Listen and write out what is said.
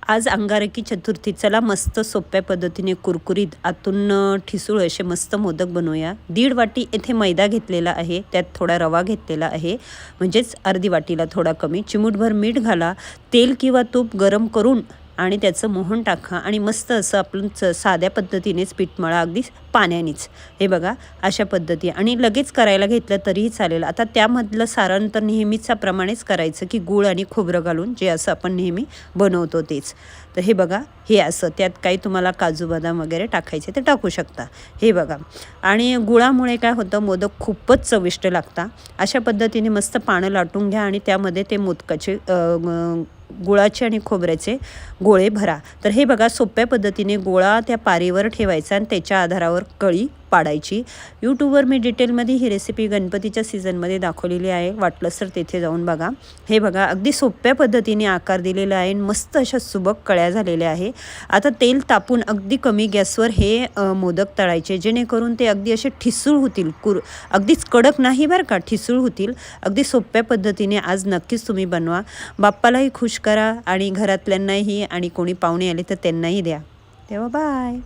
आज अंगारकी चतुर्थी, चला मस्त सोप्या पद्धतीने कुरकुरीत आतून ठिसूळ असे मस्त मोदक बनवूया। 1.5 वाटी येथे मैदा घेतलेला आहे, त्यात थोडा रवा घेतलेला आहे, म्हणजेच अर्धी वाटीला थोडा कमी। चिमूटभर मीठ घाला, तेल किंवा तूप गरम करून आणि त्याचं मोहन टाका आणि मस्त असं आपण साध्या पद्धतीनेच पीठ मळा, अगदी पाण्यानेच। हे बघा अशा पद्धती, आणि लगेच करायला घेतलं तरीही चालेल। आता त्यामधलं सारण तर नेहमीच्या प्रमाणेच करायचं की गूळ आणि खोबरं घालून, जे असं आपण नेहमी बनवतो तेच। तर हे बघा, हे असं, त्यात काही तुम्हाला काजू बदाम वगैरे टाकायचे ते टाकू शकता। हे बघा, आणि गुळामुळे काय होतं, मोदक खूपच चविष्ट लागतात। अशा पद्धतीने मस्त पानं लाटून घ्या आणि त्यामध्ये ते मोदकाचे गुळाचे आणि खोबऱ्याचे गोळे भरा। तर हे बघा, सोप्या पद्धतीने गोळा त्या पारीवर ठेवायचा आणि त्याच्या आधारावर कळी पाडायची। यूट्यूबवर मी डिटेलमध्ये ही रेसिपी गणपतीच्या सीझनमध्ये दाखवलेली आहे, वाटलंच तर तेथे जाऊन बघा। हे बघा, अगदी सोप्या पद्धतीने आकार दिलेला आहे, मस्त अशा सुबक कळ्या झालेल्या आहे। आता तेल तापून अगदी कमी गॅसवर हे मोदक तळायचे, जेणेकरून ते अगदी असे ठिसूळ होतील। अगदीच कडक नाही बरं का, ठिसूळ होतील। अगदी सोप्या पद्धतीने आज नक्कीच तुम्ही बनवा, बाप्पालाही खुश करा आणि घरातल्यांनाही, आणि कोणी पाहुणे आले तर त्यांनाही द्या। तेव्हा बाय।